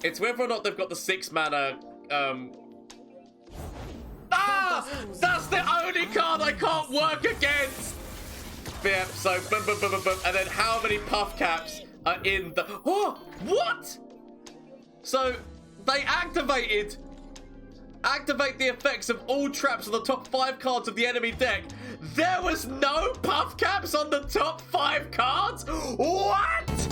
It's whether or not they've got the 6-mana, that's the only card I can't work against! Yeah, so boom, boom, boom, boom, boom. And then how many puff caps are in the... Oh, what? So, they activate the effects of all traps on the top 5 cards of the enemy deck. There was no puff caps on the top 5 cards? What?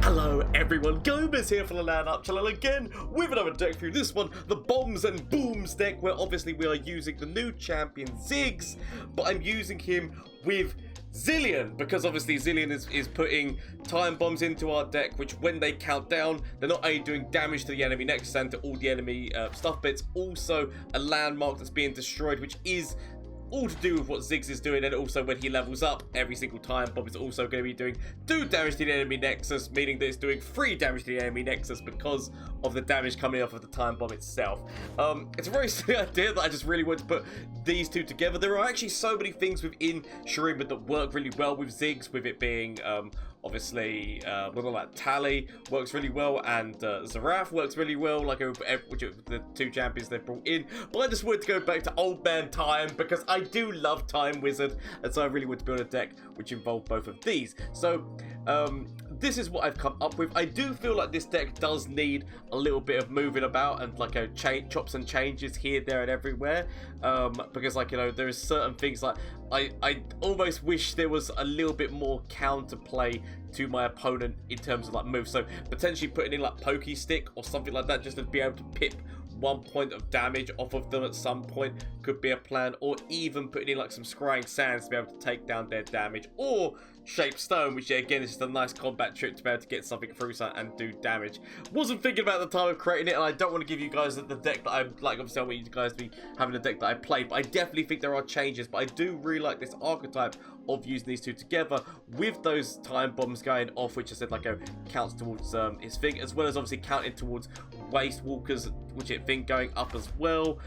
Hello everyone, Gomez here from the LAN channel again with another deck for you. This one, the Bombs and Booms deck, where obviously we are using the new champion Ziggs, but I'm using him with Zilean, because obviously Zilean is putting time bombs into our deck, which when they count down, they're not only doing damage to the enemy nexus and to all the enemy stuff, but it's also a landmark that's being destroyed, which is all to do with what Ziggs is doing. And also when he levels up, every single time bomb is also going to be doing 2 damage to the enemy nexus, meaning that it's doing 3 damage to the enemy nexus because of the damage coming off of the time bomb itself. It's a very silly idea that I just really want to put these two together. There are actually so many things within Shurima that work really well with Ziggs, with it being obviously like Tally works really well, and Zaraf works really well, like which are the 2 champions they've brought in. But I just wanted to go back to Old Man Time because I do love Time Wizard, and so I really want to build a deck which involved both of these. So this is what I've come up with. I do feel like this deck does need a little bit of moving about and like a chops and changes here, there, and everywhere. Because, like, you know, there is certain things like I almost wish there was a little bit more counterplay to my opponent in terms of like moves. So potentially putting in like Pokey Stick or something like that, just to be able to pip 1 point of damage off of them at some point could be a plan, or even putting in like some Scrying Sands to be able to take down their damage, or Shape Stone, which again is just a nice combat trick to be able to get something through and do damage. Wasn't thinking about the time of creating it, and I don't want to give you guys the deck that I'm like. Obviously I want you guys to be having the deck that I play, but I definitely think there are changes. But I do really like this archetype of using these two together with those time bombs going off, which I said like counts towards his thing, as well as obviously counting towards Waste Walkers, which it think going up as well.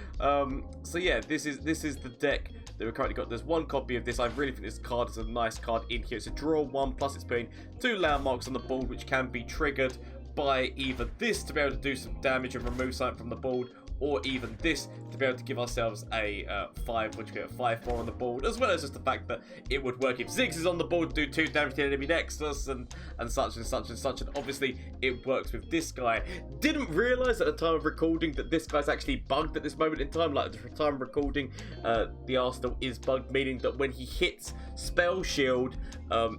So yeah, this is the deck that we've currently got. There's 1 copy of this. I really think this card is a nice card in here. It's a draw 1, plus it's putting 2 landmarks on the board, which can be triggered by either this to be able to do some damage and remove something from the board, or even this to be able to give ourselves a 5, which we get a 5/4 on the board, as well as just the fact that it would work if Ziggs is on the board, do 2 damage to the enemy nexus and such and such and such. And obviously it works with this guy. Didn't realize at the time of recording that this guy's actually bugged at this moment in time. Like, at the time of recording, the Arsenal is bugged, meaning that when he hits Spell Shield,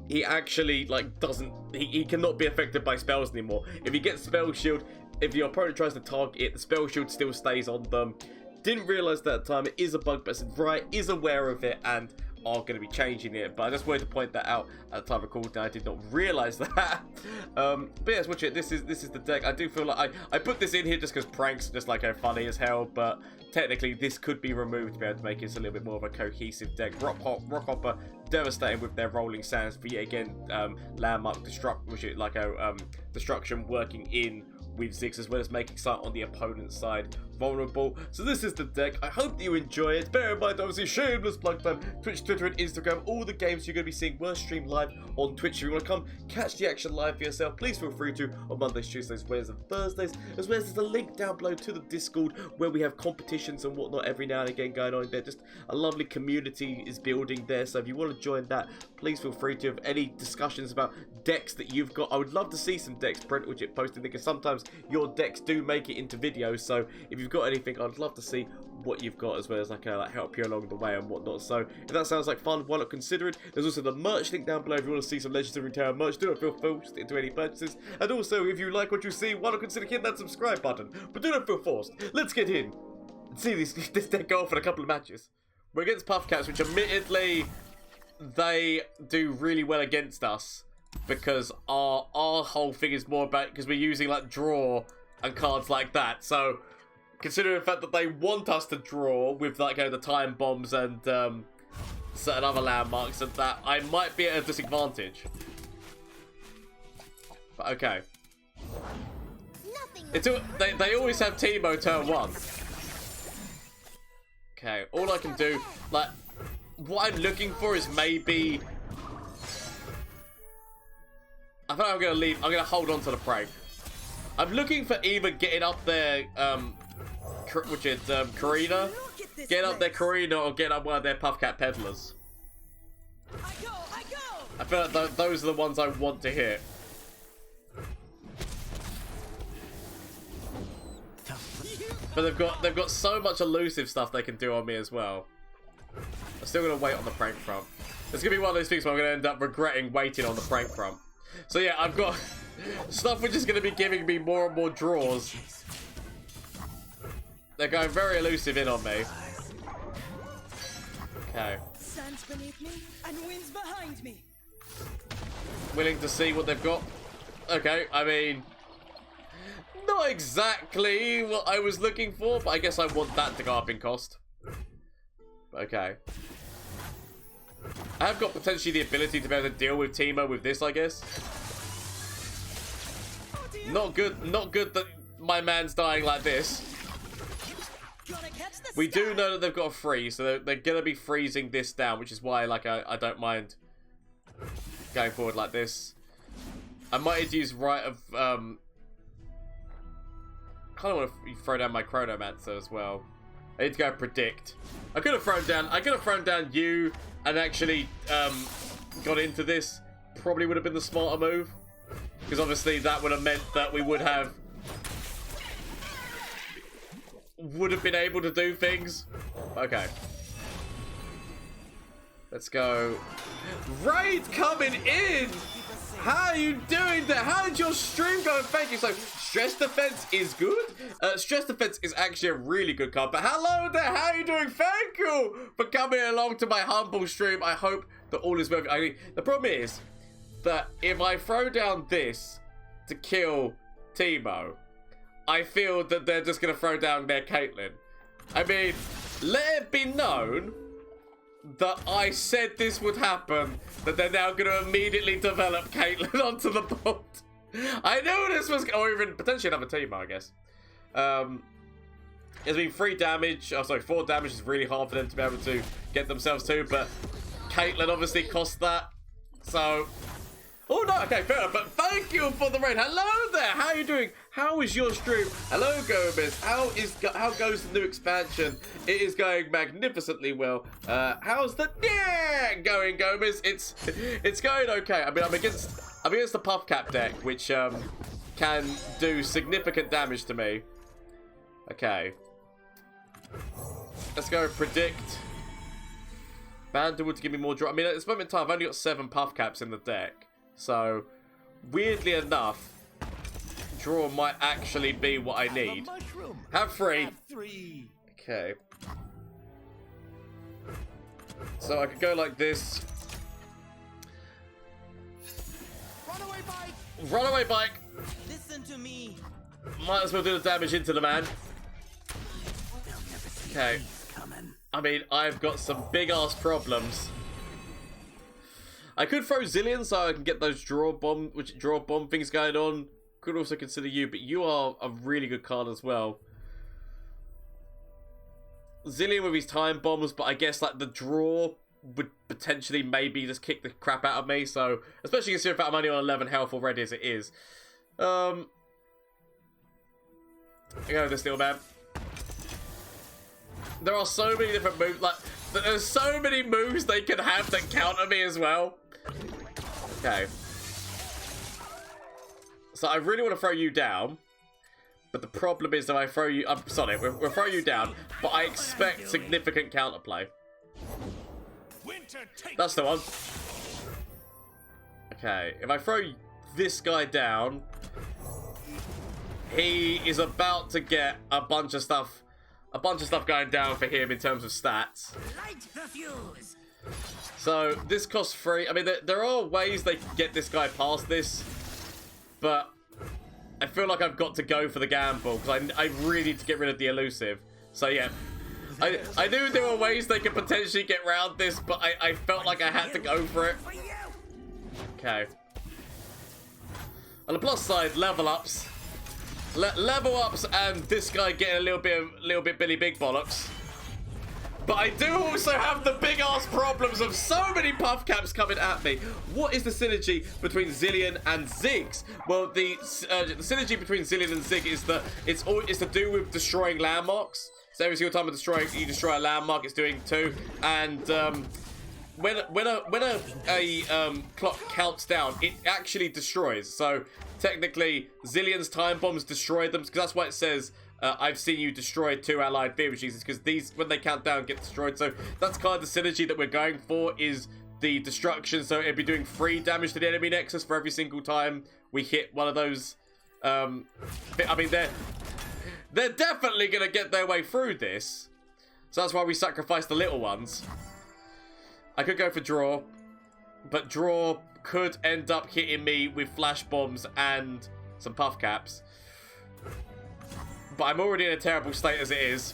he actually like doesn't, he cannot be affected by spells anymore. If he gets Spell Shield, if your opponent tries to target it, the Spell Shield still stays on them. Didn't realise that at the time. It is a bug, but Riot is aware of it and are going to be changing it. But I just wanted to point that out at the time of recording. I did not realise that. But yes, watch it. This is the deck. I do feel like I put this in here just because pranks are just like funny as hell. But technically, this could be removed to be able to make it a little bit more of a cohesive deck. Rockhopper, devastating with their Rolling Sands for yet again landmark destruction working in with Ziggs, as well as making something on the opponent's side vulnerable. So this is the deck. I hope that you enjoy it. Bear in mind, obviously, shameless plug time. Twitch, Twitter, and Instagram. All the games you're going to be seeing were streamed live on Twitch. If you want to come catch the action live for yourself, please feel free to on Mondays, Tuesdays, Wednesdays, and Thursdays. As well as there's a link down below to the Discord where we have competitions and whatnot every now and again going on there. Just a lovely community is building there. So if you want to join that, please feel free to. Have any discussions about decks that you've got, I would love to see some decks posted, because sometimes your decks do make it into videos. So if you've got anything, I'd love to see what you've got, as well as like help you along the way and whatnot. So if that sounds like fun, why not consider it? There's also the merch link down below if you want to see some Legends of Runeterra merch. Do not feel forced into any purchases. And also, if you like what you see, why not consider hitting that subscribe button? But do not feel forced. Let's get in and see this deck go off in a couple of matches. We're against Puff Cats, which admittedly they do really well against us, because our whole thing is more about, because we're using like draw and cards like that. So considering the fact that they want us to draw with like the time bombs and certain other landmarks and that, I might be at a disadvantage. But okay. They always have Teemo turn 1. Okay, all I can do, like, what I'm looking for is maybe I think I'm gonna leave. I'm gonna hold on to the prank. I'm looking for either getting up there, Karina, get up there, Karina, or get up one of their Puffcat peddlers. I feel like those are the ones I want to hit. But they've got so much elusive stuff they can do on me as well. I'm still gonna wait on the prank front. It's gonna be one of those things where I'm gonna end up regretting waiting on the prank front. So yeah, I've got stuff which is gonna be giving me more and more draws. They're going very elusive in on me. Okay. Sands beneath me and winds behind me. Willing to see what they've got. Okay, I mean, not exactly what I was looking for, but I guess I want that to go up in cost. Okay. I have got potentially the ability to be able to deal with Teemo with this, I guess. Not good that my man's dying like this. We do know that they've got a freeze, so they're gonna be freezing this down, which is why, like, I don't mind going forward like this. I might need to use Riot of I kind of want to throw down my Chronomancer as well. I need to go predict. I could have thrown down you and actually got into this. Probably would have been the smarter move, because obviously that would have meant that we would have been able to do things. Okay. Let's go. Raid coming in! How are you doing there? How did your stream go? Thank you. So, Stress Defense is good. Stress Defense is actually a really good card. But hello there. How are you doing? Thank you for coming along to my humble stream. I hope that all is well. I mean, the problem is that if I throw down this to kill Teemo, I feel that they're just going to throw down their Caitlyn. I mean, let it be known that I said this would happen, that they're now going to immediately develop Caitlyn onto the bot. I knew this was, or even potentially another Teemo, I guess. It's been 3 damage, oh sorry, 4 damage is really hard for them to be able to get themselves to, but Caitlyn obviously cost that, so... Oh no, okay, fair enough, but thank you for the raid. Hello there, how are you doing? How is your stream? Hello Gomez, how goes the new expansion? It is going magnificently well. How's the going, Gomez? It's going okay. I mean, I'm against the Puffcat deck, which can do significant damage to me. Okay. Let's go predict. Bandlewood to give me more draw. I mean, at this moment in time, I've only got 7 Puffcaps in the deck. So, weirdly enough, draw might actually be what I need. Have 3. Okay. So I could go like this. Runaway bike. Runaway bike. Listen to me. Might as well do the damage into the man. Okay. I mean, I've got some big ass problems. I could throw Zilean so I can get those draw bomb things going on. Could also consider you, but you are a really good card as well. Zilean with his time bombs, but I guess like the draw would potentially maybe just kick the crap out of me. So, especially considering that I'm only on 11 health already as it is. I go with this little man. There are so many different moves. Like, there's so many moves they can have that counter me as well. Okay. So I really want to throw you down. But the problem is that I throw you... I'm sorry, we'll throw you down. But I expect significant counterplay. That's the one. Okay, if I throw this guy down... He is about to get a bunch of stuff going down for him in terms of stats. Light the fuse. So this costs 3. I mean, there are ways they can get this guy past this, but I feel like I've got to go for the gamble because I really need to get rid of the elusive. So yeah, I knew there were ways they could potentially get around this, but I felt like I had to go for it. Okay. On the plus side, level ups. Level ups and this guy getting a little bit Billy Big Bollocks But I do also have the big-ass problems of so many puff caps coming at me. What is the synergy between Zilean and Ziggs? Well, the synergy between Zilean and Ziggs is it's to do with destroying landmarks. So every single time you destroy a landmark, it's doing 2. And when a clock counts down, it actually destroys. So technically, Zilean's time bombs destroy them, because that's why it says I've seen you destroy 2 allied fear machines, because these, when they count down, get destroyed. So that's kind of the synergy that we're going for, is the destruction. So it'd be doing 3 damage to the enemy nexus for every single time we hit one of those. I mean, they're definitely going to get their way through this. So that's why we sacrifice the little ones. I could go for draw, but draw could end up hitting me with flash bombs and some puff caps. But I'm already in a terrible state as it is.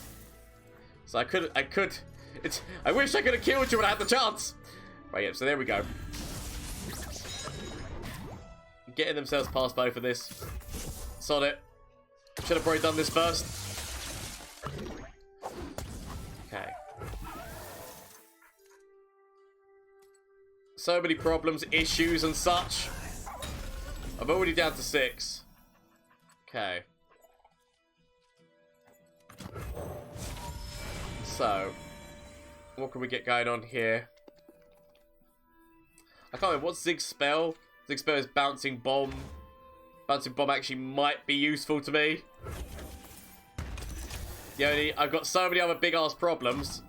So I wish I could have killed you when I had the chance. Right, yeah, so there we go. Getting themselves past both of this. Sod it. Should have probably done this first. Okay. So many problems, issues, and such. I'm already down to 6. Okay. So, what can we get going on here? I can't remember. What's Ziggs spell? Ziggs spell is Bouncing Bomb. Bouncing Bomb actually might be useful to me. I've got so many other big-ass problems.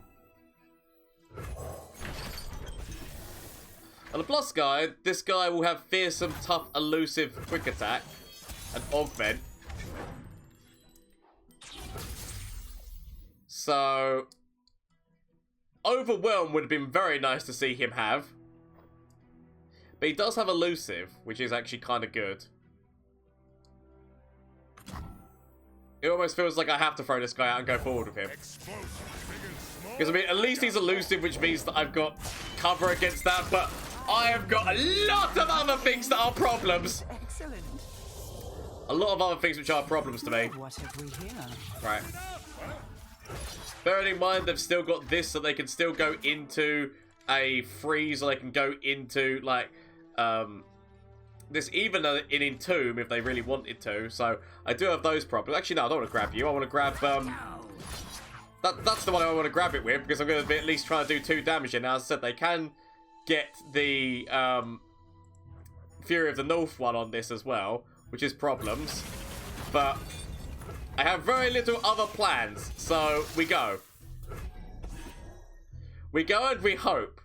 On the plus guy, this guy will have fearsome, tough, elusive, quick attack, and augment. So, Overwhelm would have been very nice to see him have. But he does have elusive, which is actually kind of good. It almost feels like I have to throw this guy out and go forward with him. Because, I mean, at least he's elusive, which means that I've got cover against that, but I have got a lot of other things that are problems. Excellent. A lot of other things which are problems to me. What have we here? Right. Bearing in mind they've still got this, so they can still go into a freeze, or they can go into, like, this, even in Entomb if they really wanted to. So I do have those problems. Actually, no, I don't want to grab you. I want to grab that's the one I want to grab it with, because I'm going to be at least trying to do 2 damage in. Now, as I said, they can get the Fury of the North one on this as well, which is problems. But I have very little other plans, so we go. We go and we hope.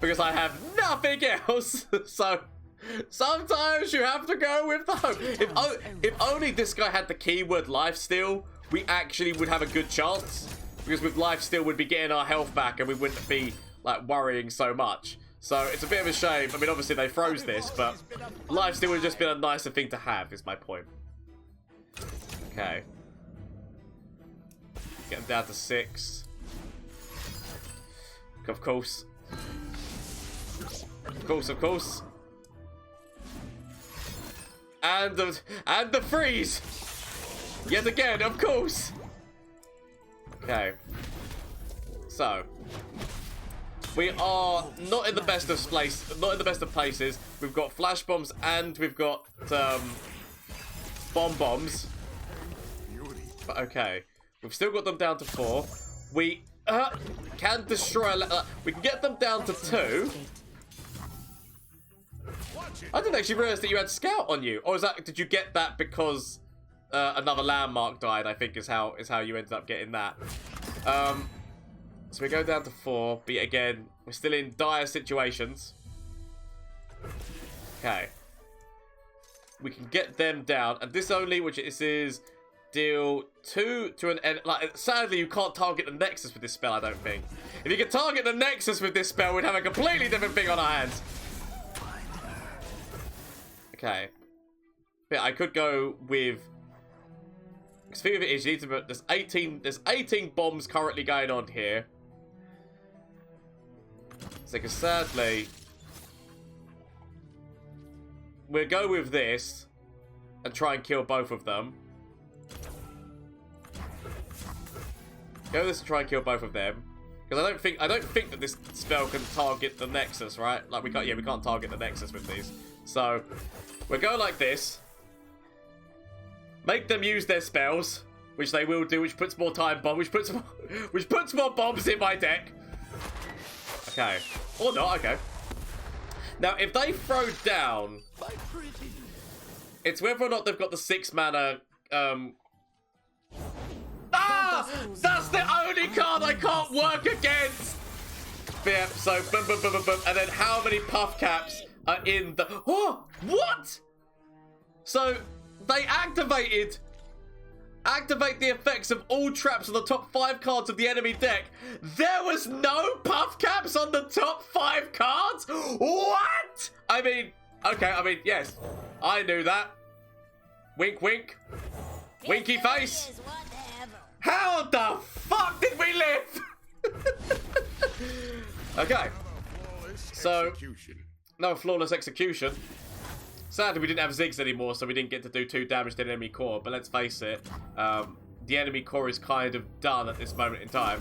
Because I have nothing else. So sometimes you have to go with the hope. If only this guy had the keyword lifesteal, we actually would have a good chance. Because with lifesteal, we'd be getting our health back and we wouldn't be, like, worrying so much. So it's a bit of a shame. I mean, obviously they froze this, but lifesteal would have just been a nicer thing to have, is my point. Okay. Getting down to 6. Of course. Of course, of course. And the freeze! Yet again, of course! Okay. So. We are not in the best of places. We've got flash bombs and we've got bombs. But okay. We've still got them down to 4. We can destroy... we can get them down to 2. I didn't actually realize that you had Scout on you. Or is that... Did you get that because another landmark died, I think is how you ended up getting that. So we go down to 4. But again, we're still in dire situations. Okay. We can get them down. And this only, which this is... Deal 2 to an end. Like, sadly, you can't target the nexus with this spell, I don't think. If you could target the nexus with this spell, we'd have a completely different thing on our hands. Okay. But I could go with... Because the thing of it is, you need to... There's 18 bombs currently going on here. So, because sadly... We'll go with this. And try and kill both of them. Go this and try and kill both of them. Because I don't think that this spell can target the nexus, right? Like we can't target the nexus with these. So we'll go like this. Make them use their spells, which they will do, which puts more which puts more bombs in my deck. Okay. Or not, okay. Now if they throw down, it's whether or not they've got the 6 mana that's the only card I can't work against! Yeah, so boom, boom, boom, boom, boom. And then how many puff caps are in the... Oh, what? So, they activate the effects of all traps on the top 5 cards of the enemy deck. There was no puff caps on the top 5 cards? What? I mean, okay, yes. I knew that. Wink, wink. Winky face. How the fuck did we live? Okay. So, no flawless execution. Sadly, we didn't have Ziggs anymore, so we didn't get to do 2 damage to the enemy core. But let's face it, the enemy core is kind of done at this moment in time.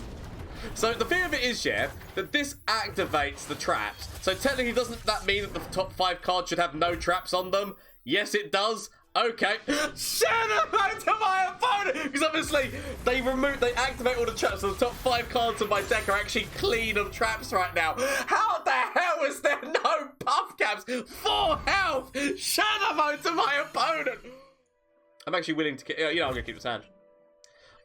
So the thing of it is, yeah, that this activates the traps. So technically, doesn't that mean that the top 5 cards should have no traps on them? Yes, it does. Okay. Shout out to my opponent! Because obviously, they activate all the traps, so the top 5 cards of my deck are actually clean of traps right now. How the hell is there no puff caps? 4 health! Shout out to my opponent! I'm actually willing to, I'm gonna keep this hand.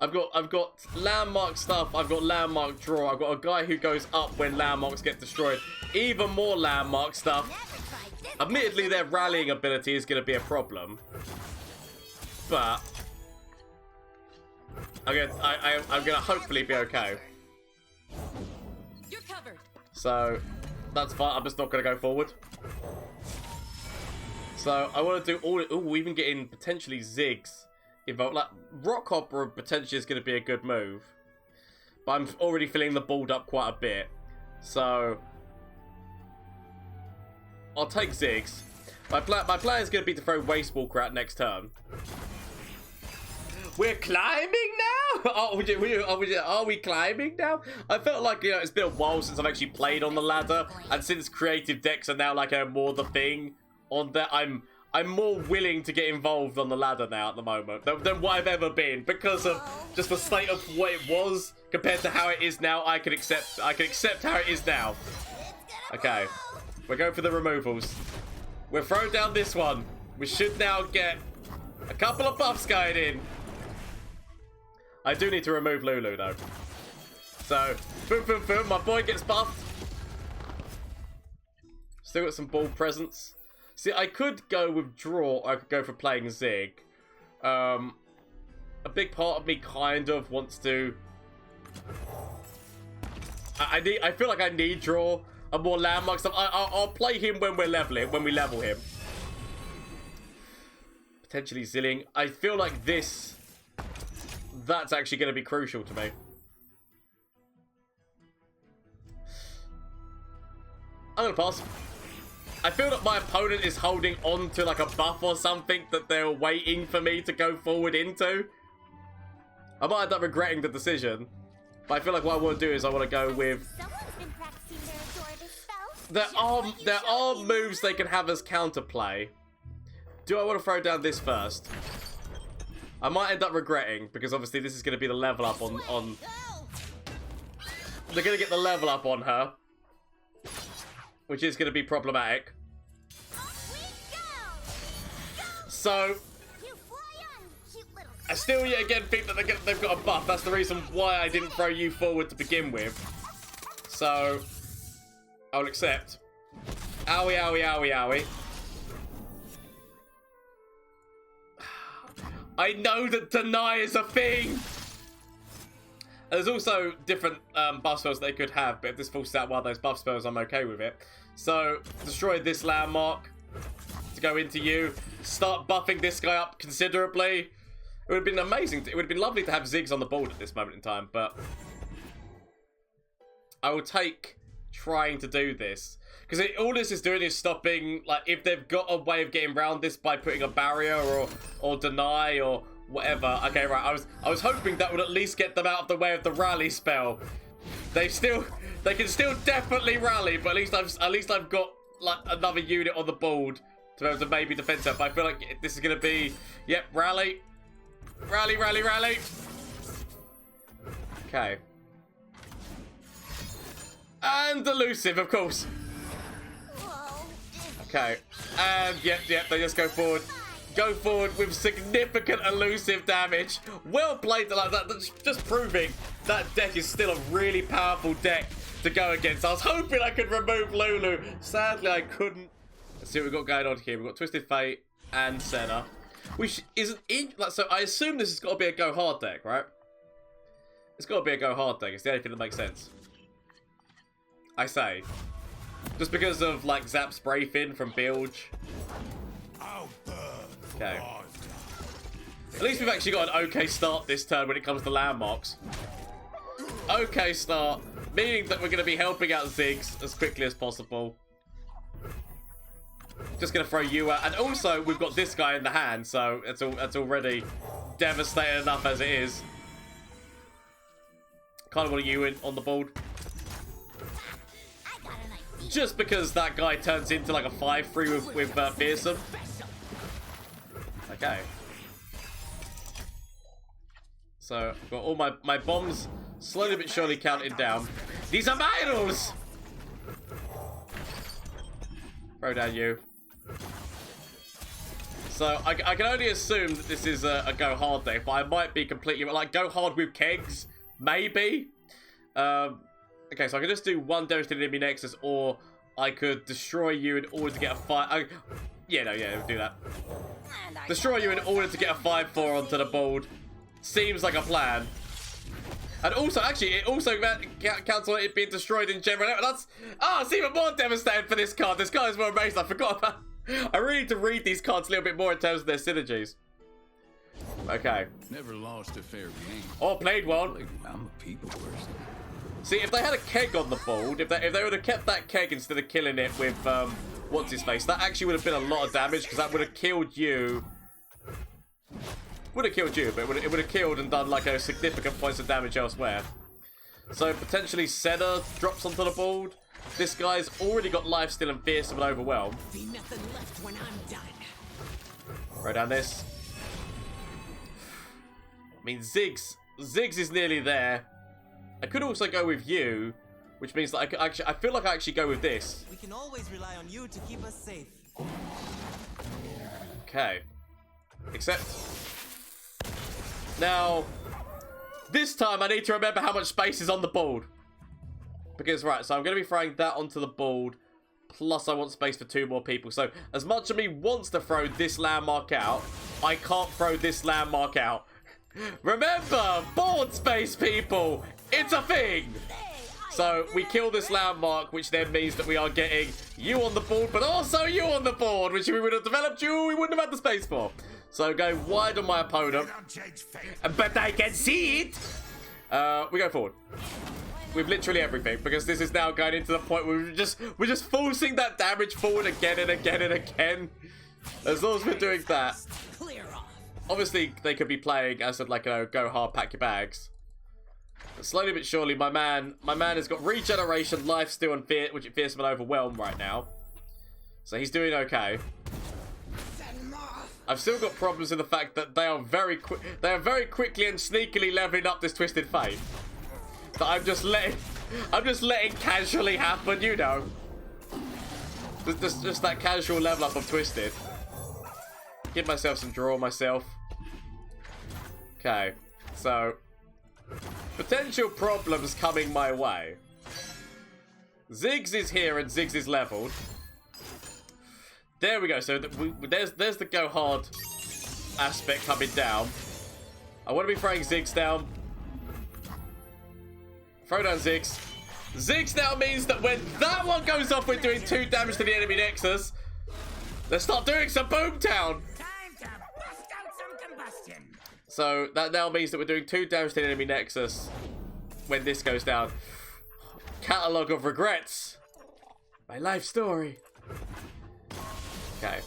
I've got landmark stuff, I've got landmark draw, I've got a guy who goes up when landmarks get destroyed. Even more landmark stuff. Admittedly, their rallying ability is going to be a problem, but I'm gonna hopefully be okay. You're covered. So that's fine. I'm just not going to go forward. So I want to do all. Oh, even getting potentially Ziggs involved. Like Rock Opera potentially is going to be a good move, but I'm already filling the board up quite a bit. So I'll take Ziggs. My plan is going to be to throw Waste Walker out next turn. We're climbing now? Are we climbing now? I felt like, it's been a while since I've actually played on the ladder, and since creative decks are now like more the thing on that, I'm more willing to get involved on the ladder now at the moment than what I've ever been, because of just the state of what it was compared to how it is now. I can accept how it is now. Okay. We're going for the removals. We'll throw down this one. We should now get a couple of buffs going in. I do need to remove Lulu, though. So, boom, boom, boom. My boy gets buffed. Still got some ball presence. See, I could go with draw, or I could go for playing Zig. A big part of me kind of wants to... I feel like I need draw. A more landmark stuff. I'll play him when we level him. Potentially Zilean. I feel like that's actually going to be crucial to me. I'm going to pass. I feel that my opponent is holding on to like a buff or something that they're waiting for me to go forward into. I might end up regretting the decision. But I feel like what I want to do is I want to go with... There are moves they can have as counterplay. Do I want to throw down this first? I might end up regretting, because obviously this is going to be the level up on... They're going to get the level up on her, which is going to be problematic. So, I still yet again think that they've got a buff. That's the reason why I didn't throw you forward to begin with. So... I'll accept. Owie, owie, owie, owie. I know that deny is a thing! There's also different buff spells they could have, but if this falls out one of those buff spells, I'm okay with it. So, destroy this landmark to go into you. Start buffing this guy up considerably. It would have been amazing. It would have been lovely to have Ziggs on the board at this moment in time, but... I will take... trying to do this, because all this is doing is stopping, like, if they've got a way of getting around this by putting a barrier or deny or whatever. Okay, right. I was hoping that would at least get them out of the way of the rally spell. They can still definitely rally, but at least I've got like another unit on the board to be able to maybe defend it. But I feel like this is gonna be, yep, rally. Rally, rally, rally. Okay. And elusive, of course. Okay. And yep, they just go forward. Go forward with significant elusive damage. Well played, like that. That's just proving that deck is still a really powerful deck to go against. I was hoping I could remove Lulu. Sadly, I couldn't. Let's see what we've got going on here. We've got Twisted Fate and Senna, which isn't in. Like, so I assume this has got to be a go hard deck, right? It's got to be a go hard deck. It's the only thing that makes sense. I say, just because of like Zap Spray Fin from Bilge. Okay. At least we've actually got an okay start this turn when it comes to landmarks. Okay start, meaning that we're going to be helping out Ziggs as quickly as possible. Just going to throw you out. And also, we've got this guy in the hand, so that's already devastating enough as it is. Kind of want you in on the board. Just because that guy turns into like a 5-3 with Fearsome. Okay. So, I've got all my bombs slowly but surely counting down. These are vitals! Throw down you. So, I can only assume that this is a go hard deck, but I might be completely... Like, go hard with kegs? Maybe? Okay, so I can just do one devastated enemy nexus, or I could destroy you in order to get a 5... yeah, we'll do that. Destroy you in order to get a 5-4 onto the board. Seems like a plan. And also, actually, it also counts on it being destroyed in general. That's... it's even more devastating for this card. This card is more amazing. I forgot about... I really need to read these cards a little bit more in terms of their synergies. Okay. Never lost a fair game. Or played one. I'm a people person. See, if they had a keg on the board, if they would have kept that keg instead of killing it with, what's his face, that actually would have been a lot of damage, because that would have killed you. Would have killed you, but it would have killed and done like a significant points of damage elsewhere. So potentially Senna drops onto the board. This guy's already got lifesteal and fearsome and overwhelm. Be nothing left when I'm done. Throw down this. I mean, Ziggs is nearly there. I could also go with you, which means that I feel like I actually go with this. We can always rely on you to keep us safe. Okay. Except now, this time I need to remember how much space is on the board. Because, right, so I'm going to be throwing that onto the board, plus I want space for 2 more people. So, as much of me wants to throw this landmark out, I can't throw this landmark out. Remember, board space, people! It's a thing! So, we kill this landmark, which then means that we are getting you on the board, but also you on the board, which we would have developed you, we wouldn't have had the space for. So, go wide on my opponent. But I can see it! We go forward. With literally everything, because this is now going into the point where we're just forcing that damage forward again and again and again. As long as we're doing that. Obviously, they could be playing, as I said, like, go hard, pack your bags. But slowly but surely, my man has got regeneration, lifesteal, and fear, which it fears him and overwhelm right now. So he's doing okay. I've still got problems in the fact that they are very quickly and sneakily leveling up this Twisted Fate. That I'm just letting casually happen, you know. Just that casual level up of Twisted. Give myself some draw myself. Okay, so potential problems coming my way. Ziggs is here and Ziggs is leveled. There we go. So there's the go hard aspect coming down. I want to be throwing Ziggs down. Throw down Ziggs. Ziggs now means that when that one goes off, we're doing 2 damage to the enemy nexus. Let's start doing some Boomtown. Time to bust out some combustion. So that now means that we're doing 2 damage to the enemy nexus when this goes down. Catalogue of regrets. My life story. Okay.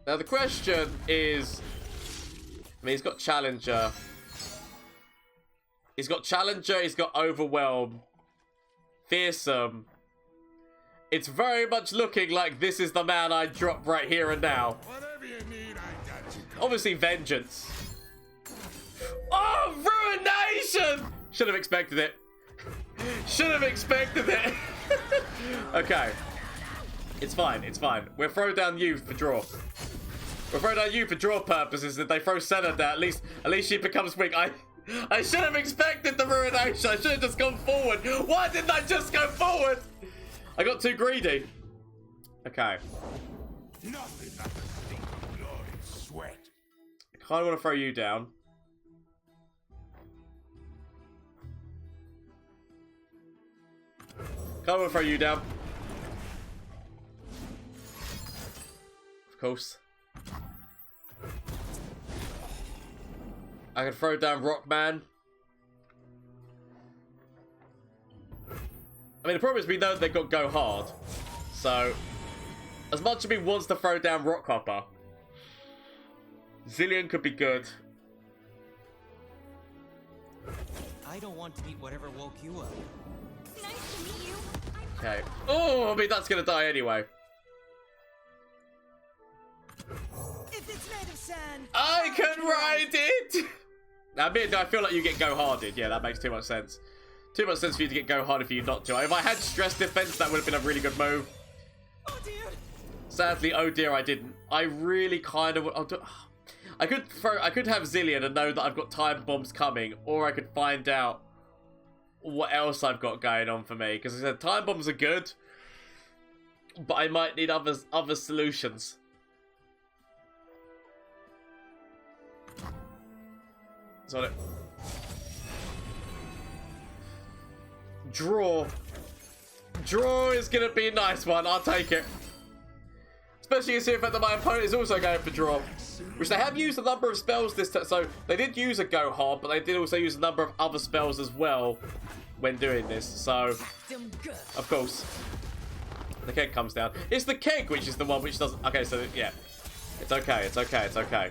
Now the question is, I mean, he's got Challenger. He's got Challenger, he's got Overwhelm. Fearsome. It's very much looking like this is the man I drop right here and now. Whatever you need, I got you. Obviously, Vengeance. Oh, Ruination! Should have expected it. Should have expected it. Okay. It's fine, it's fine. We'll throw down you for draw. We'll throw down you for draw purposes. If they throw Senna down, at least she becomes weak. I should have expected the Ruination. I should have just gone forward. Why didn't I just go forward? I got too greedy. Okay. Nothing but the stink of blood and sweat. I kind of want to throw you down. Kind of want to throw you down. Of course. I can throw down Rockman. I mean, the problem is we know they've got Go Hard. So, as much as he wants to throw down Rockhopper, Zilean could be good. I don't want to eat whatever woke you up. Nice to meet you. Okay. Oh, I mean, that's going to die anyway. If it's made of sand, I can ride it! I mean, I feel like you get Go Harded. Yeah, that makes too much sense. Too much sense for you to get Go Harded for you not to. If I had Stress Defense, that would have been a really good move. oh dear. Sadly, oh dear, I didn't. I really kind of... I could have Zilean and know that I've got time bombs coming, or I could find out what else I've got going on for me. Because I said time bombs are good, but I might need other solutions. That's on it. Draw. Draw is going to be a nice one. I'll take it. Especially considering the fact that my opponent is also going for draw. Which they have used a number of spells this time. So they did use a Go Hard, but they did also use a number of other spells as well when doing this. So, of course, the keg comes down. It's the keg which is the one which doesn't... Okay, so yeah. It's okay, it's okay, it's okay.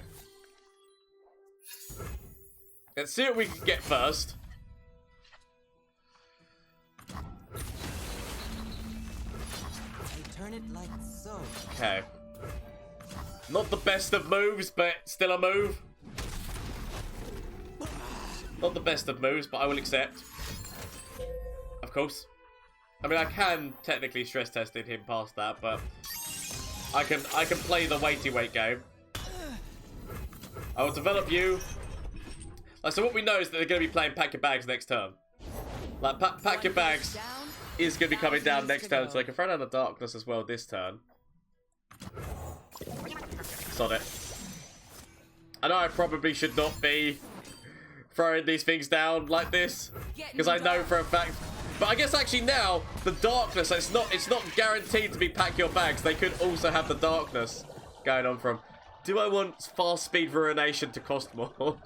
Let's see what we can get first. Turn it like so. Okay. Not the best of moves, but still a move. Not the best of moves, but I will accept. Of course. I mean, I can technically stress testing him past that, but I can play the weight game. I will develop you. Like, so what we know is that they're going to be playing Pack Your Bags next turn. Like, Pack Your Bags is going to be coming down next turn, so they can throw down the Darkness as well this turn. Sod it. I know I probably should not be throwing these things down like this, because I know for a fact. But I guess actually now the Darkness, it's not guaranteed to be Pack Your Bags. They could also have the Darkness going on from. Do I want fast speed Ruination to cost more,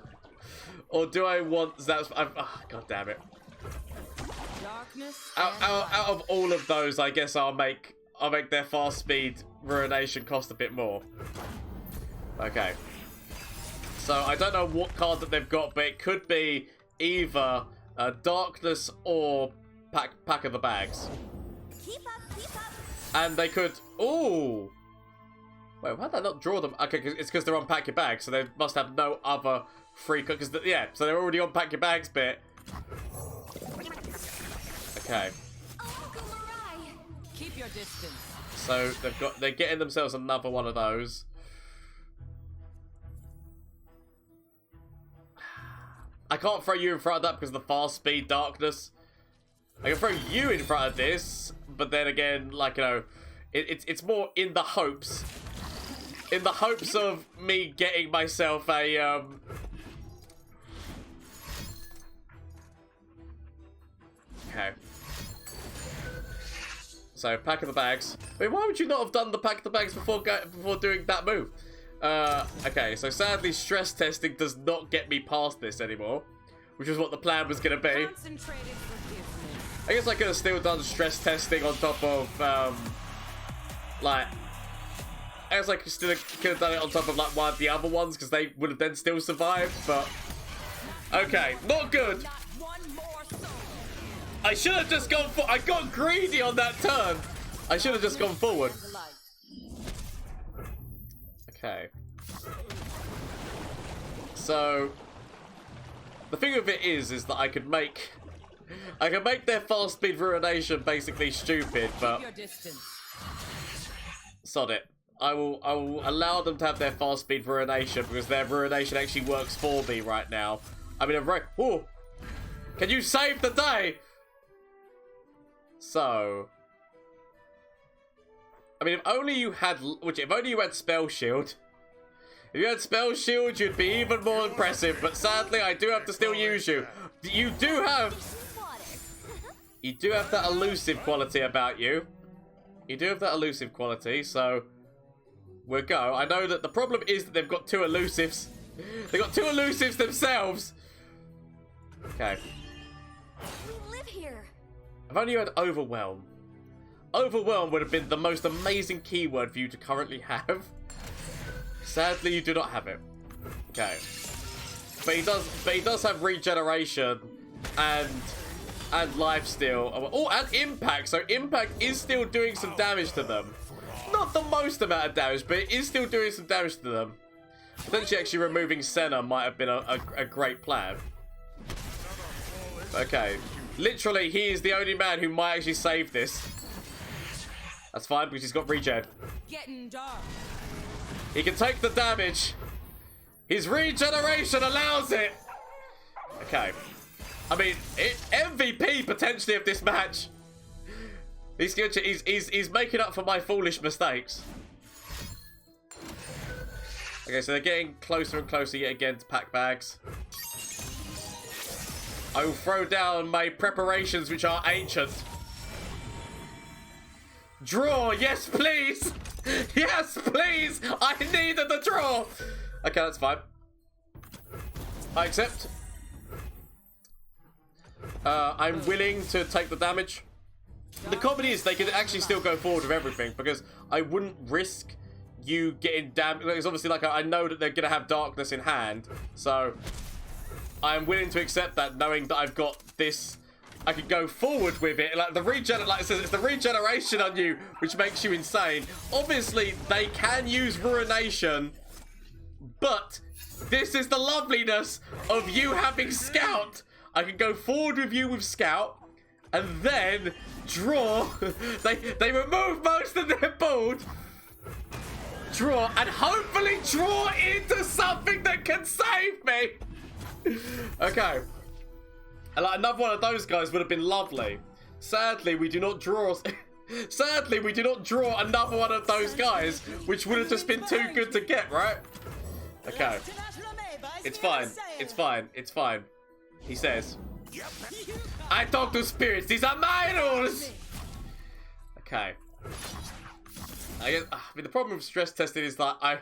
or do I want that? Oh, God damn it! Out of all of those, I guess I'll make their fast speed Ruination cost a bit more. Okay. So I don't know what card that they've got, but it could be either Darkness or Pack of the Bags. Keep up, keep up. And they could... Ooh! Wait, why'd they not draw them? Okay, it's because they're on Pack Your Bags, so they must have no other free... Because, yeah, so they're already on Pack Your Bags bit. Okay. Keep your distance. So they're getting themselves another one of those. I can't throw you in front of that because of the fast speed Darkness. I can throw you in front of this, but then again, like, you know, it's more in the hopes of me getting myself a Okay. So Pack of the Bags. I mean, why would you not have done the Pack of the Bags before doing that move? Okay, so sadly stress testing does not get me past this anymore, which is what the plan was going to be. I guess I could have still done stress testing on top of, like, I guess I could have done it on top of like one of the other ones because they would have then still survived, but okay, not good. Not one more soul. I should have just gone for. I got greedy on that turn. I should have just gone forward. Okay. So the thing of it is that I could make their fast speed ruination basically stupid, but sod it. I will allow them to have their fast speed ruination because their ruination actually works for me right now. I mean, oh, can you save the day? So, I mean, if only you had spell shield. If you had spell shield, you'd be even more impressive. But sadly, I do have to still use you. You do have that elusive quality about you. You do have that elusive quality, so we'll go. I know that the problem is that they've got two elusives. They've got two elusives themselves. Okay. We live here. If only you had overwhelm. Overwhelm would have been the most amazing keyword for you to currently have. Sadly, you do not have it. Okay. But he does have regeneration and lifesteal. Oh, and impact. So impact is still doing some damage to them. Not the most amount of damage, but it is still doing some damage to them. Potentially actually removing Senna might have been a great plan. Okay. Literally, he is the only man who might actually save this. That's fine, because he's got regen. Getting dark. He can take the damage. His regeneration allows it. Okay. I mean, MVP potentially of this match. He's making up for my foolish mistakes. Okay, so they're getting closer and closer yet again to pack bags. I will throw down my preparations, which are ancient. Draw, yes, please. Yes, please. I needed the draw. Okay, that's fine. I accept. I'm willing to take the damage. The comedy is they could actually still go forward with everything because I wouldn't risk you getting damaged. It's obviously like I know that they're going to have darkness in hand, so I'm willing to accept that, knowing that I've got this. I could go forward with it. Like the like it says, it's the regeneration on you which makes you insane. Obviously, they can use ruination, but this is the loveliness of you having Scout. I can go forward with you with Scout, and then draw. They remove most of their board. Draw, and hopefully draw into something that can save me. Okay. And like another one of those guys would have been lovely. Sadly, we do not draw. Sadly, we do not draw another one of those guys, which would have just been too good to get, right? Okay. It's fine. It's fine. It's fine. He says. I talk to spirits. These are my rules. Okay. I mean, the problem with stress testing is that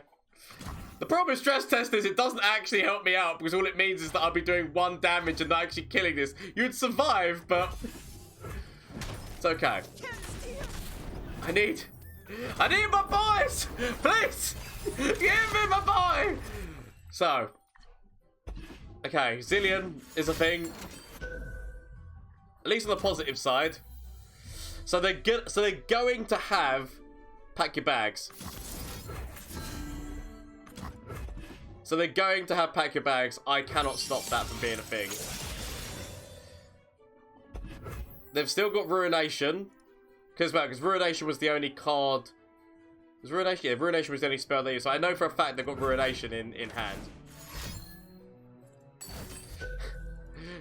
the problem with stress testing is it doesn't actually help me out because all it means is that I'll be doing 1 damage and not actually killing this. You'd survive, but it's okay. I need my boys! Please! Give me my boy! So, okay, Zilean is a thing. At least on the positive side. So they're going to have pack your bags. So they're going to have pack your bags. I cannot stop that from being a thing. They've still got Ruination. Because Ruination was the only card. Was Ruination? Yeah, Ruination was the only spell they used. So I know for a fact they've got Ruination in hand.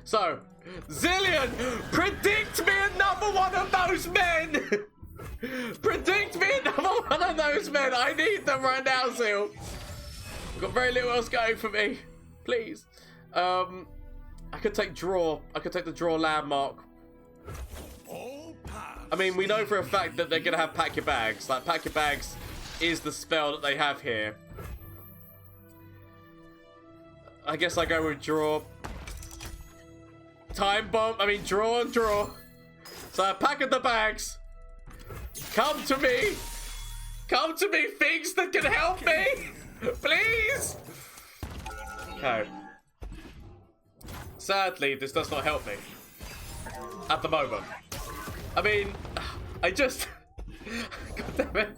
So, Zilean, predict me another one of those men! Predict me another one of those men! I need them right now, Zil. I've got very little else going for me. Please. I could take draw. I could take the draw landmark. I mean, we know for a fact that they're going to have pack your bags. Like, pack your bags is the spell that they have here. I guess I go with draw. Time bomb. I mean, draw and draw. So I pack the bags. Come to me. Come to me, things that can help me! Please! Okay. Sadly, this does not help me. At the moment. I mean, I just... God damn it.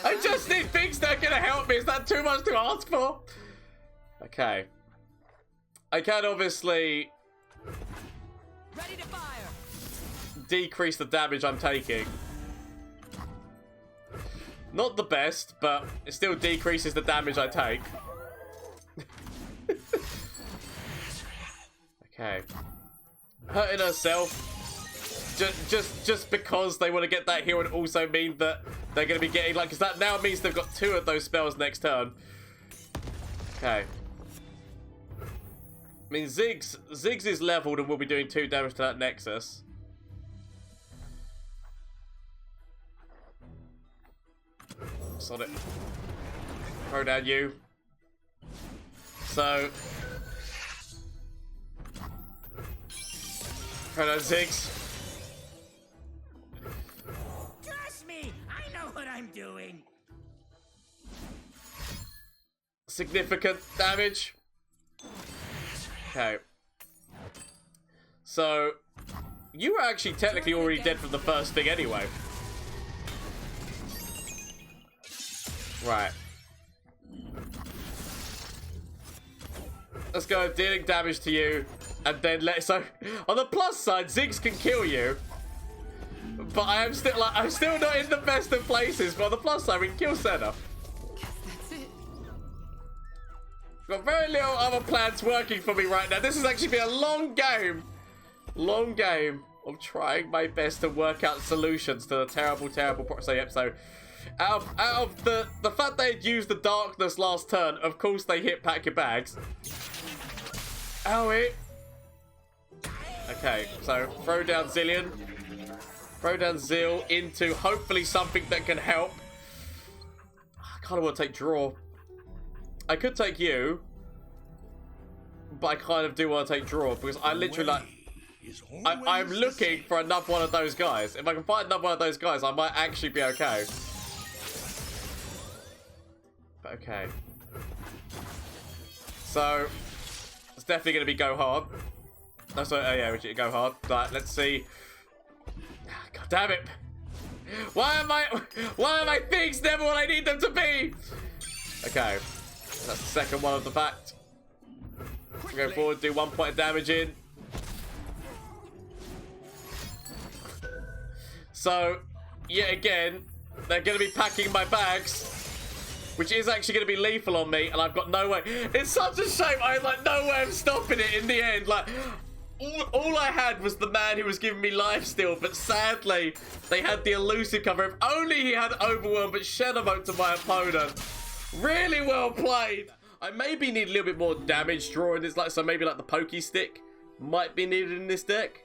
I just need things that are gonna help me. Is that too much to ask for? Okay. I can obviously... Ready to fire. decrease the damage I'm taking. Not the best, but it still decreases the damage I take. Okay. Hurting herself. Just because they want to get that heal would also mean that they're going to be getting, like, because that now means they've got 2 of those spells next turn. Okay. I mean, Ziggs is leveled and will be doing 2 damage to that nexus. Sod it. Throw down you. So. Throw down Ziggs. Trust me, I know what I'm doing. Significant damage. Okay. So, you were actually technically already dead from the first thing anyway. Right. Let's go dealing damage to you. And then so on the plus side, Ziggs can kill you. But I'm still not in the best of places. But on the plus side, we can kill Senna. That's it. Got very little other plans working for me right now. This has actually been a long game. Long game of trying my best to work out solutions to the terrible so yep, so out of the fact they had used the darkness last turn, of course they hit pack your bags. Owie. Okay, so throw down Zilean. Throw down Zil into hopefully something that can help. I kind of want to take draw. I could take you, but I kind of do want to take draw because I literally like. I'm looking for another one of those guys. If I can find another one of those guys, I might actually be okay. But okay. So it's definitely going to be go hard. That's what, yeah, we should go hard. Right, let's see. God damn it! Why am I things never what I need them to be? Okay, that's the second one of the fact. Go forward, do 1 point of damage in. So, yet again, they're going to be packing my bags, which is actually going to be lethal on me, and I've got no way. It's such a shame. I had like no way of stopping it in the end. Like, all I had was the man who was giving me life steal, but sadly, they had the elusive cover. If only he had overwhelm, but Shadow Mode to my opponent. Really well played. I maybe need a little bit more damage draw in this, like, so maybe like the pokey stick might be needed in this deck.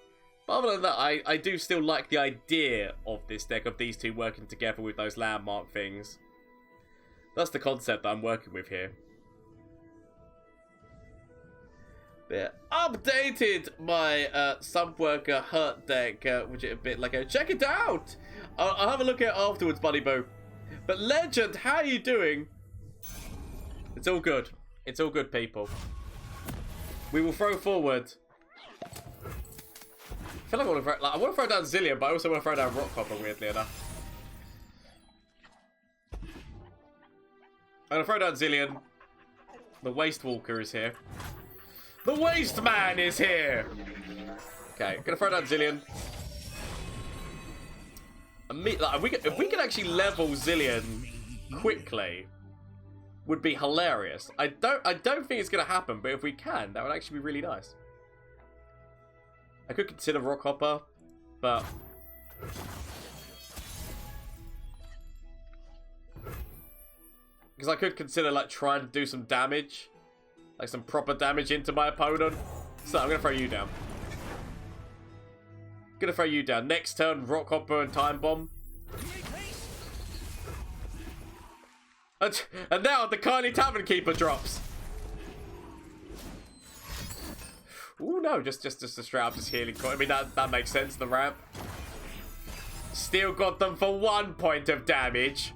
But other than that, I do still like the idea of this deck, of these two working together with those landmark things. That's the concept that I'm working with here. Yeah, updated my Subworker Hurt deck, which is a bit like a check it out. I'll have a look at it afterwards, buddy boo. But Legend, how are you doing? It's all good. It's all good, people. We will throw forward. I feel like I want to throw down Zilean, but I also want to throw down Rockhopper, weirdly enough. I'm going to throw down Zilean. The Waste Walker is here. The Waste Man is here! Okay, going to throw down Zilean. If we could actually level Zilean quickly, would be hilarious. I don't think it's going to happen, but if we can, that would actually be really nice. I could consider Rockhopper, but because I could consider like trying to do some damage, like some proper damage into my opponent. So I'm gonna throw you down. Gonna throw you down. Next turn, Rockhopper and Time Bomb. And now the Kylie Tavern Keeper drops. Oh no, just a straight up just healing. I mean that makes sense. The ramp. Still got them for 1 point of damage.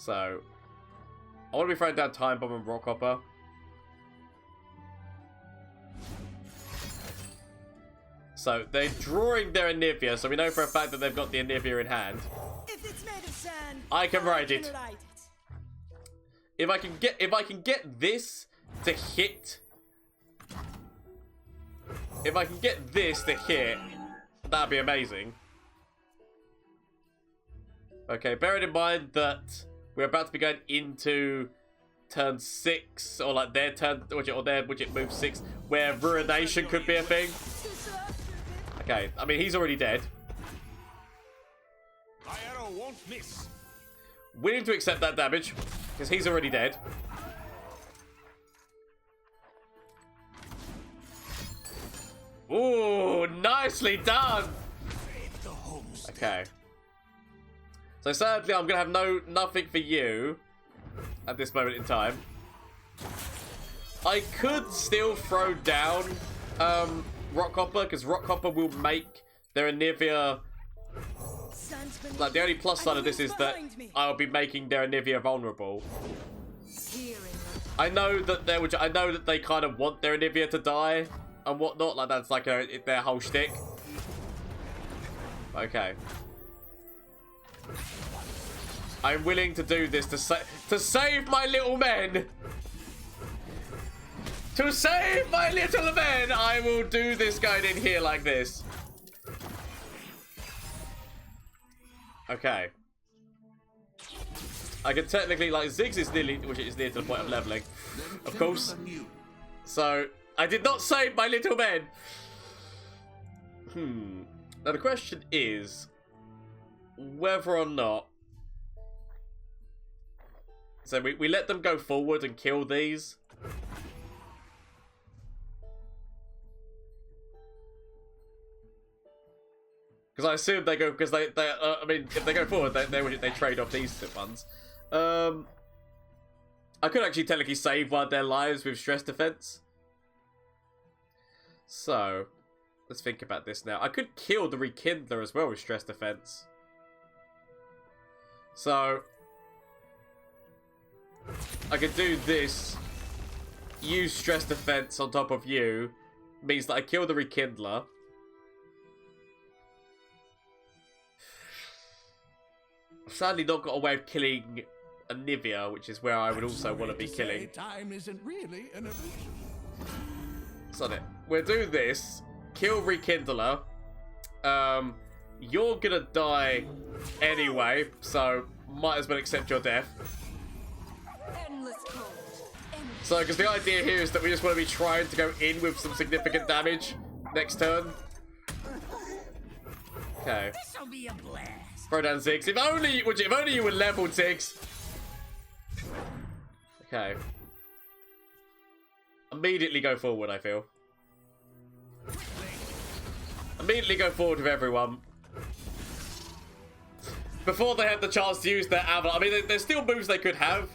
So, I want to be throwing down Time Bomb and Rock Hopper. So, they're drawing their Aanvia, so we know for a fact that they've got the Aanvia in hand. If it's made of sand, I can ride it. ride it. If I can get this to hit, that'd be amazing. Okay, bearing in mind that we're about to be going into turn 6, or like their turn, which it moves 6, where Ruination could be a thing. Okay, I mean, he's already dead. My arrow won't miss. Willing to accept that damage, because he's already dead. Ooh, nicely done! Okay. So sadly, I'm gonna have nothing for you at this moment in time. I could still throw down Rock Hopper, because Rock Hopper will make their Aanvia. Like, the only plus side of this is that I'll be making their Aanvia vulnerable. I know that they kind of want their Aanvia to die and whatnot. Like, that's like their whole shtick. Okay. I'm willing to do this to save my little men. To save my little men, I will do this going in here like this. Okay. I can technically, like, Ziggs is near to the point of leveling, of course. So, I did not save my little men. Now the question is whether or not. So we let them go forward and kill these. Because I assume they go, because I mean, if they go forward, they trade off these ones. I could actually technically save one of their lives with stress defense. So, let's think about this now. I could kill the Rekindler as well with stress defense. So, I could do this. Use stress defense on top of you. Means that I kill the Rekindler. I've sadly not got a way of killing Aanvia, which is where I would also want to be killing. Time isn't really an illusion. So we'll do this. Kill Rekindler. You're gonna die anyway, so might as well accept your death. Endless cold. So, because the idea here is that we just want to be trying to go in with some significant damage next turn. Okay. This'll be a blast. Throw down Ziggs. If only you were leveled, Ziggs. Okay. Immediately go forward, I feel. Immediately go forward with everyone. Before they had the chance to use their avalanche. I mean, there's still moves they could have.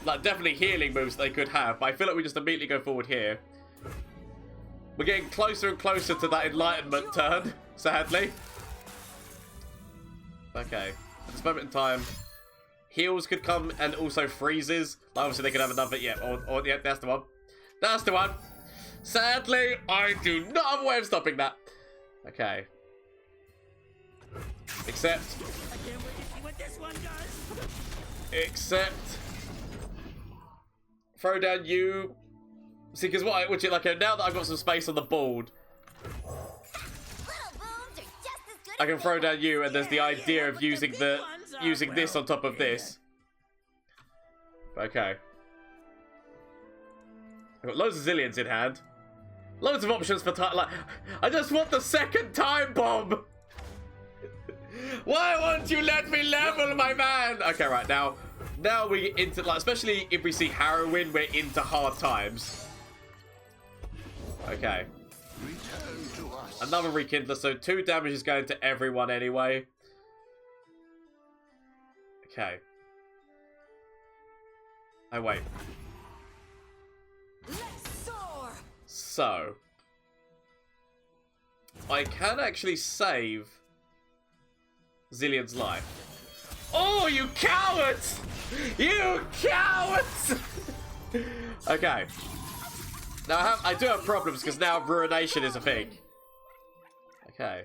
Like, definitely healing moves they could have. But I feel like we just immediately go forward here. We're getting closer and closer to that enlightenment turn, sadly. Okay. At this moment in time, heals could come and also freezes. Like, obviously, they could have another. Yeah, yeah, that's the one. That's the one. Sadly, I do not have a way of stopping that. Okay. Except. I can't wait to see what this one does. Except. Throw down you. See, because like now that I've got some space on the board, I can throw down you, and there's the idea of using this on top of this. Okay. I've got loads of Zileans in hand. Loads of options for time. Like, I just want the second time bomb. Why won't you let me level, my man? Okay, right now we get into, like, especially if we see Harrowin, we're into hard times. Okay. Another Rekindler, so 2 damage is going to everyone anyway. Okay. Oh, wait. Let's soar. So, I can actually save Zilean's life. Oh, you cowards! You cowards! Okay. Now I do have problems because now ruination is a thing. Okay.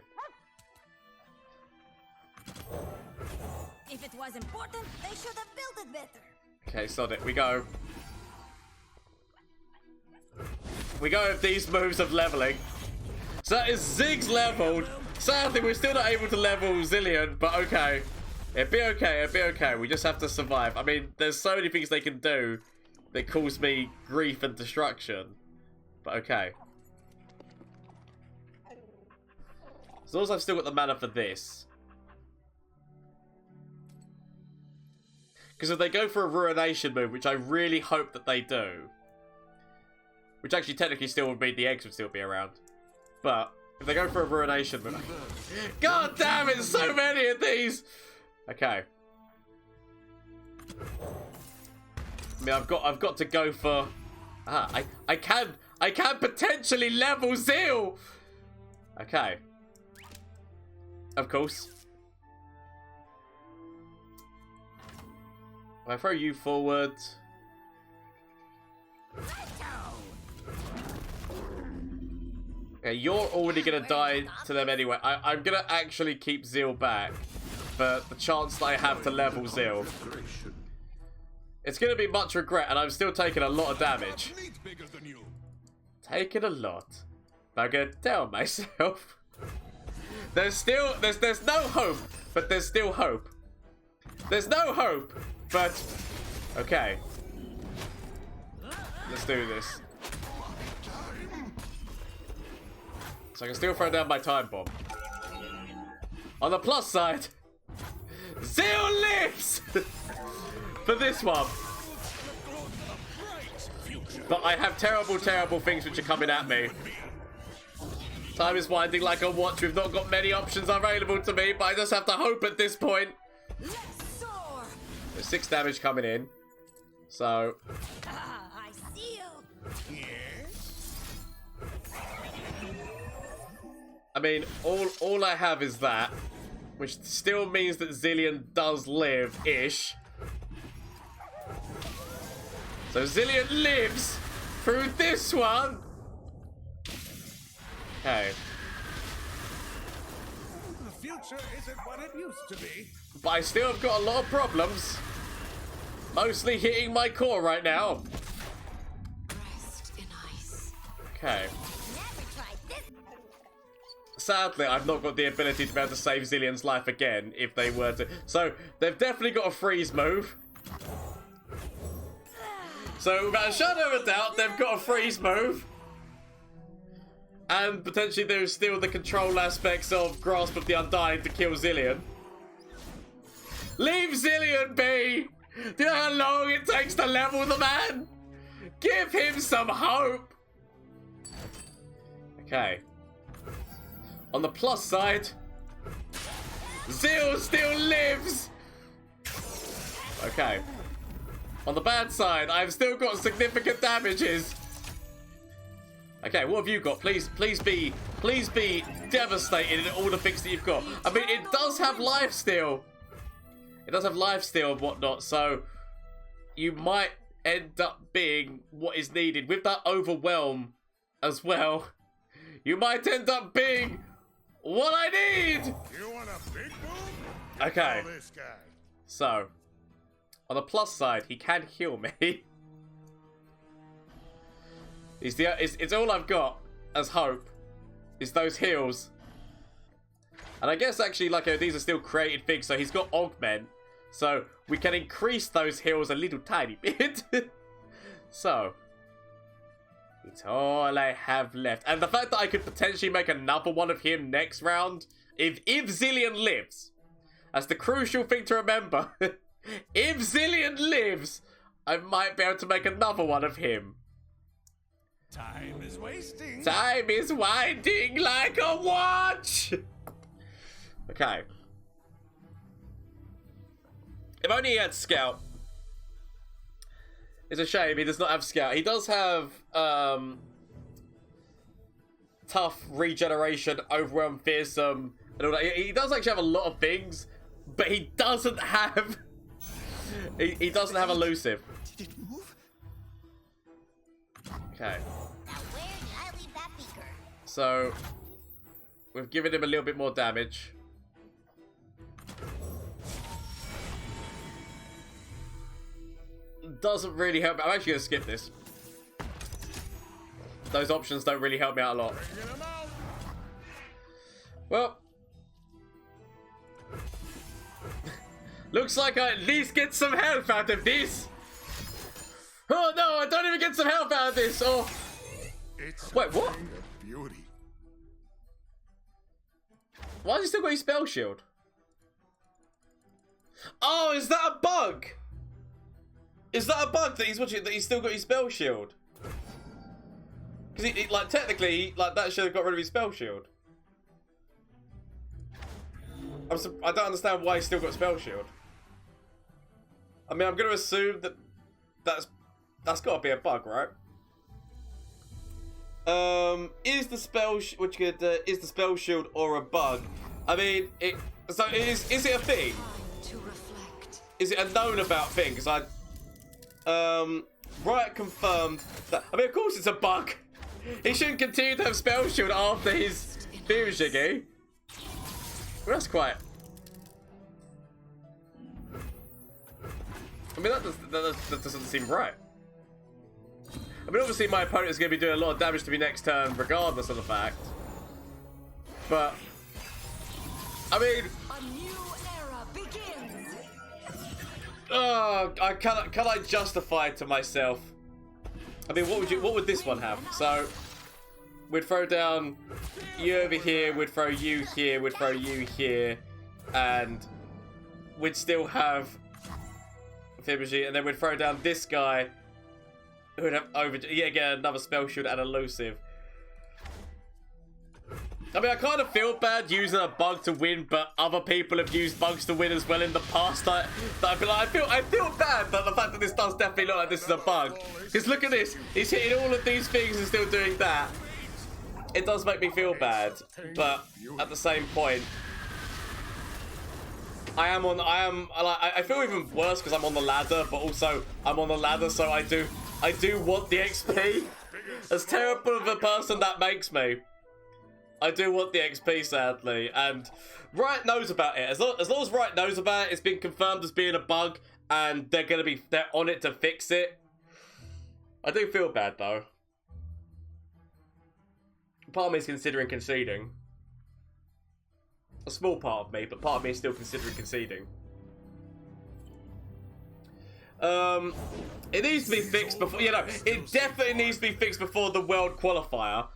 If it was important, they should have built it better. Okay, sod it. We go. We go with these moves of leveling. So that is Ziggs leveled. Sadly, we're still not able to level Zilean, but okay. It'd be okay, it'd be okay. We just have to survive. I mean, there's so many things they can do that cause me grief and destruction. But okay. As long as I've still got the mana for this. Because if they go for a ruination move, which I really hope that they do, which actually technically still would mean the eggs would still be around. But if they go for a ruination move, god damn it, so many of these. Okay. I mean, I've got to go for. I can potentially level Zeal. Okay. Of course. If I throw you forward. Okay, you're already gonna die to them anyway. I'm gonna actually keep Zeal back for the chance that I have to level Zeal. It's gonna be much regret, and I'm still taking a lot of damage. Taking a lot. But I'm gonna tell myself. There's no hope, but there's still hope. There's no hope, but okay. Let's do this. So I can still throw down my time bomb. On the plus side, Zeal lives for this one. But I have terrible, terrible things which are coming at me. Time is winding like a watch. We've not got many options available to me, but I just have to hope at this point. There's 6 damage coming in. So. I see you. I mean, all I have is that, which still means that Zilean does live-ish. So Zilean lives through this one. Okay. The future isn't what it used to be. But I still have got a lot of problems. Mostly hitting my core right now. Rest in ice. Okay. Never tried this. Sadly, I've not got the ability to be able to save Zilean's life again if they were to. So, they've definitely got a freeze move. So, without a shadow of a doubt, they've got a freeze move. And potentially there's still the control aspects of Grasp of the Undying to kill Zilean. Leave Zilean be! Do you know how long it takes to level the man? Give him some hope! Okay. On the plus side, Zeal still lives! Okay. On the bad side, I've still got significant damages. Okay, what have you got? Please be devastated in all the things that you've got. I mean, it does have life steal. It does have life steal and whatnot, so you might end up being what is needed. With that overwhelm as well, you might end up being what I need! You want a big boom? Okay. Call this guy. So, on the plus side, he can heal me. It's all I've got as hope, is those heals. And I guess actually, like, these are still created things, so he's got augment. So, we can increase those heals a little tiny bit. So, it's all I have left. And the fact that I could potentially make another one of him next round, if Zilean lives, that's the crucial thing to remember. If Zilean lives, I might be able to make another one of him. Time is wasting. Time is winding like a watch! Okay. If only he had Scout. It's a shame he does not have Scout. He does have tough, regeneration, overwhelm, fearsome, and all that. He does actually have a lot of things, but he doesn't have... he doesn't have elusive. Did it move? Okay. Now where did I leave that beaker? So, we've given him a little bit more damage. Doesn't really help. I'm actually going to skip this. Those options don't really help me out a lot. Well. Looks like I at least get some health out of this. Oh no, I don't even get some health out of this. Oh. It's Wait, what? a thing of beauty. Why has he still got his spell shield? Oh, is that a bug? Is that a bug that he's watching? That he's still got his spell shield? Because he, like, technically, like, that should have got rid of his spell shield. I don't understand why he's still got spell shield. I mean, I'm going to assume that that's got to be a bug, right? Is the spell is the spell shield or a bug? I mean, is it a thing? Is it a known about thing? Because Riot confirmed that. I mean, of course it's a bug. He shouldn't continue to have spell shield after his Ziggy. Well, that's quite. I mean, that doesn't seem right. I mean, obviously my opponent is going to be doing a lot of damage to me next turn, regardless of the fact. But I mean, A new era begins. oh, can I justify it to myself? I mean, what would this one have? So we'd throw down you over here, we'd throw you here, we'd throw you here, and we'd still have Fibuji, and then we'd throw down this guy who would have yet again another spell shield and elusive. I mean, I kind of feel bad using a bug to win, but other people have used bugs to win as well in the past. I feel bad that the fact that this does definitely look like this is a bug. Because look at this, he's hitting all of these things and still doing that. It does make me feel bad, but at the same point, I feel even worse because I'm on the ladder, but also I'm on the ladder, so I do want the XP. As terrible of a person that makes me, I do want the XP, sadly, and Riot knows about it. As long as Riot knows about it, it's been confirmed as being a bug, and they're on it to fix it. I do feel bad though. Part of me is considering conceding. A small part of me, but part of me is still considering conceding. It needs to be fixed before, it definitely needs to be fixed before the World Qualifier.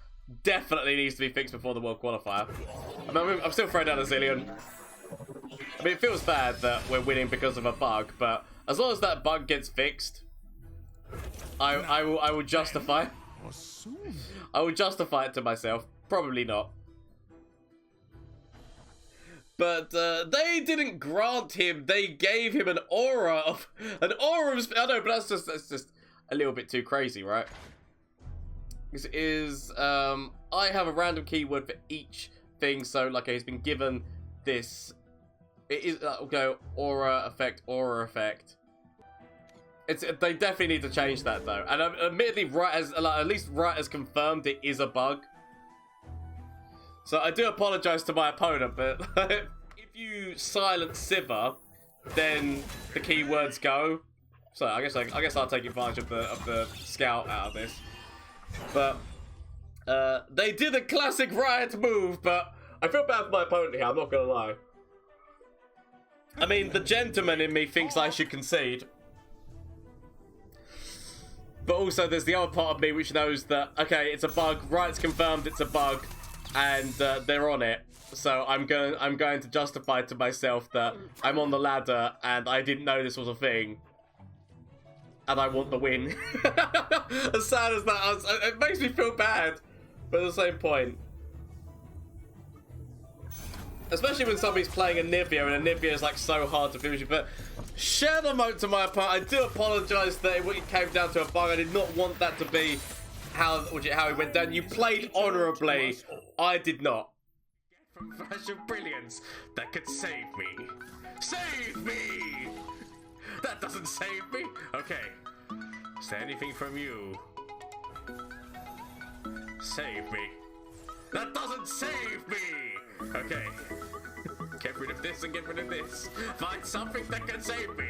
Definitely needs to be fixed before the World Qualifier. I mean, I'm still throwing down a Zilean. I mean, it feels bad that we're winning because of a bug, but as long as that bug gets fixed, I will justify. I will justify it to myself. Probably not. But they didn't grant him. They gave him an aura of I know, but that's just a little bit too crazy, right? This is I have a random keyword for each thing. So like he's been given this. It is go aura effect, aura effect. They definitely need to change that though. And admittedly, at least Riot has confirmed it is a bug. So I do apologise to my opponent, but if you silence Sivir, then the keywords go. So I guess I'll take advantage of the scout out of this. But they did a classic Riot move, but I feel bad for my opponent here, I'm not gonna lie. I mean, the gentleman in me thinks I should concede. But also there's the other part of me which knows that, okay, it's a bug, Riot's confirmed it's a bug, and they're on it. So I'm going to justify to myself that I'm on the ladder and I didn't know this was a thing. And I want the win. As sad as that, it makes me feel bad. But at the same point, especially when somebody's playing Aanvia and Aanvia is like so hard to finish. But shout out to my opponent. I do apologise that it came down to a bug. I did not want that to be how it went down. You played honourably. I did not. flash of brilliance that could save me. Save me! That doesn't save me. Okay. Is there anything from you? Save me. That doesn't save me! Okay. Get rid of this and get rid of this. Find something that can save me.